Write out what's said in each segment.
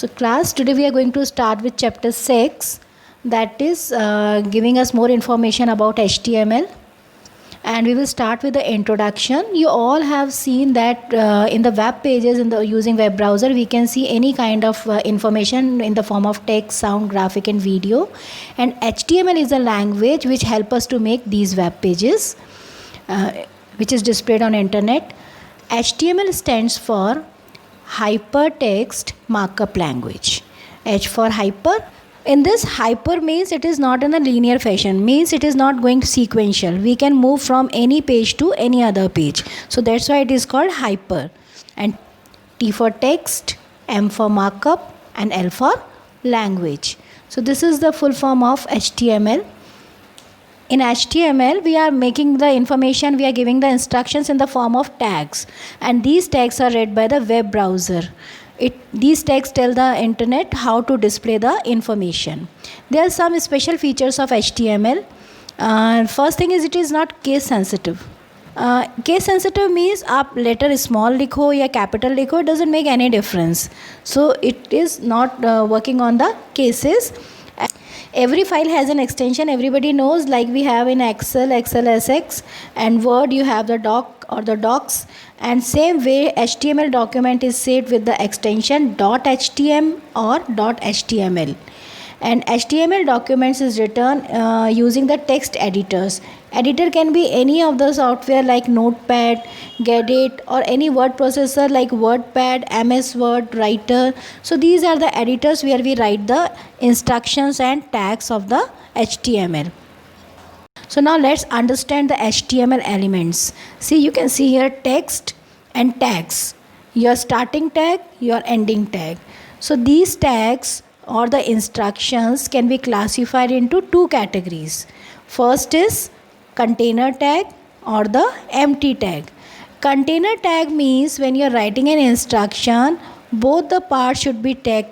So class, today we are going to start with chapter 6, that is giving us more information about HTML, and we will start with the introduction. You all have seen that in the web pages using web browser we can see any kind of information in the form of text, sound, graphic and video, and HTML is a language which help us to make these web pages which is displayed on internet. HTML stands for Hypertext Markup Language. H for hyper. In this, hyper means it is not in a linear fashion, means it is not going sequential. We can move from any page to any other page. So that's why it is called hyper. And T for text, M for markup and L for language. So this is the full form of HTML. In HTML, we are making the information, we are giving the instructions in the form of tags, and these tags are read by the web browser. These tags tell the internet how to display the information. There are some special features of HTML. First thing is it is not case sensitive. Case sensitive means आप letter small लिखो या capital लिखो, it doesn't make any difference. So it is not working on the cases. Every file has an extension, everybody knows, like we have in Excel, XLSX, and Word you have the doc or the docs, and same way HTML document is saved with the extension .htm or .html. And HTML documents is written using the text editors. Editor can be any of the software like Notepad, Gedit, or any word processor like WordPad, MS Word, Writer. So these are the editors where we write the instructions and tags of the HTML. So now let's understand the HTML elements. See, you can see here text and tags. Your starting tag, your ending tag. So these tags or the instructions can be classified into two categories. First is container tag or the empty tag. Container tag means when you are writing an instruction, both the parts should be tagged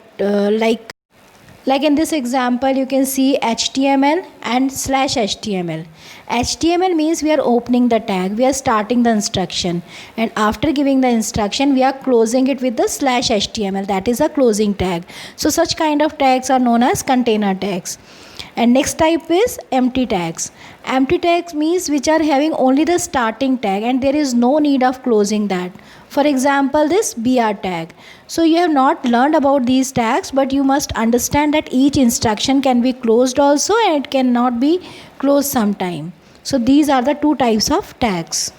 like in this example you can see HTML and /HTML. HTML means we are opening the tag, we are starting the instruction, and after giving the instruction we are closing it with the /HTML, that is a closing tag. So such kind of tags are known as container tags. And next type is empty tags. Empty tags means which are having only the starting tag and there is no need of closing that. For example, this BR tag. So you have not learned about these tags, but you must understand that each instruction can be closed also and it cannot be closed sometime. So these are the two types of tags.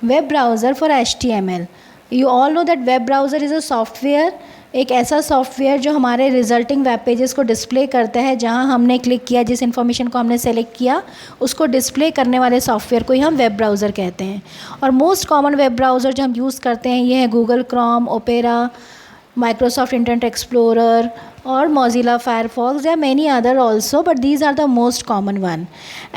Web browser for HTML. You all know that web browser is a software, एक ऐसा software जो हमारे resulting web pages को display करता है, जहां हमने click किया, जिस इन्फॉर्मेशन को हमने सेलेक्ट किया उसको डिस्प्ले करने वाले सॉफ्टवेयर को ही हम वेब ब्राउज़र कहते हैं. और मोस्ट कॉमन वेब ब्राउज़र जो हम यूज़ करते हैं ये है Google Chrome, opera, Microsoft Internet Explorer or Mozilla Firefox. There are many other also, but these are the most common one.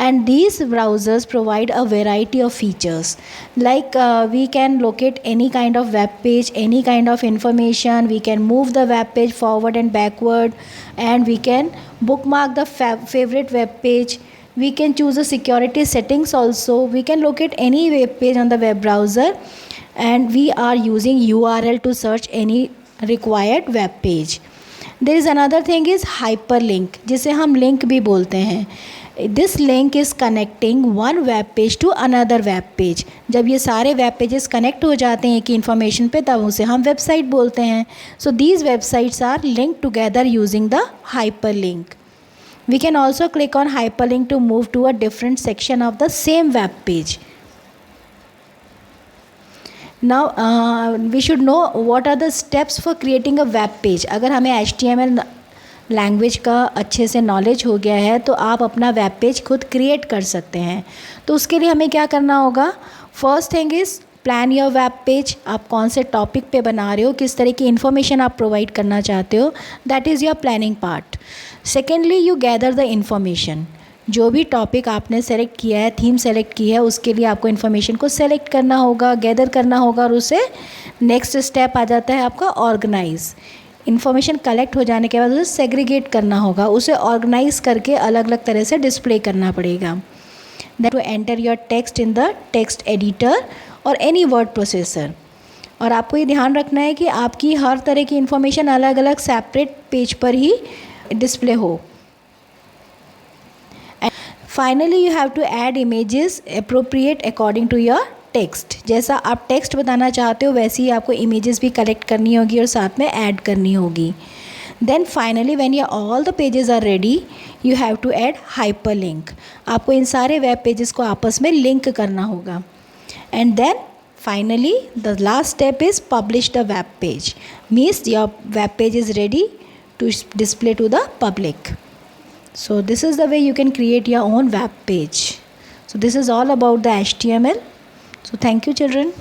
And these browsers provide a variety of features. Like we can locate any kind of web page, any kind of information. We can move the web page forward and backward, and we can bookmark the favorite web page. We can choose the security settings also. We can locate any web page on the web browser, and we are using URL to search any required web page. There is another thing is hyperlink, जिसे हम link भी बोलते हैं. This link is connecting one web page to another web page. जब ये सारे web pages connect हो जाते हैं एक information पे, तब उसे हम website बोलते हैं. So these websites are linked together using the hyperlink. We can also click on hyperlink to move to a different section of the same web page. Now we should know what are the steps for creating a web page. अगर हमें HTML language का अच्छे से knowledge हो गया है तो आप अपना वेब पेज खुद क्रिएट कर सकते हैं. तो उसके लिए हमें क्या करना होगा? First thing is plan your web page. आप कौन से टॉपिक पे बना रहे हो, किस तरह की इन्फॉर्मेशन आप प्रोवाइड करना चाहते हो, that is your planning part. Secondly, you gather the information. जो भी टॉपिक आपने सेलेक्ट किया है, थीम सेलेक्ट की है, उसके लिए आपको इन्फॉर्मेशन को सेलेक्ट करना होगा, गैदर करना होगा, और उसे नेक्स्ट स्टेप आ जाता है आपका ऑर्गेनाइज. इन्फॉर्मेशन कलेक्ट हो जाने के बाद उसे सेग्रीगेट करना होगा, उसे ऑर्गेनाइज करके अलग अलग तरह से डिस्प्ले करना पड़ेगा. That to enter your text in the text editor और एनी वर्ड प्रोसेसर. और आपको ये ध्यान रखना है कि आपकी हर तरह की इन्फॉर्मेशन अलग अलग सेपरेट पेज पर ही डिस्प्ले हो. Finally you have to add images appropriate according to your text. जैसा आप टेक्स्ट बताना चाहते हो वैसे ही आपको इमेजेस भी कलेक्ट करनी होगी और साथ में ऐड करनी होगी. Then finally when your all the pages are ready you have to add hyperlink. आपको इन सारे वेब पेजेस को आपस में लिंक करना होगा. And then finally the last step is publish the web page. Means your web page is ready to display to the public. So this is the way you can create your own web page. So this is all about the HTML. So thank you children.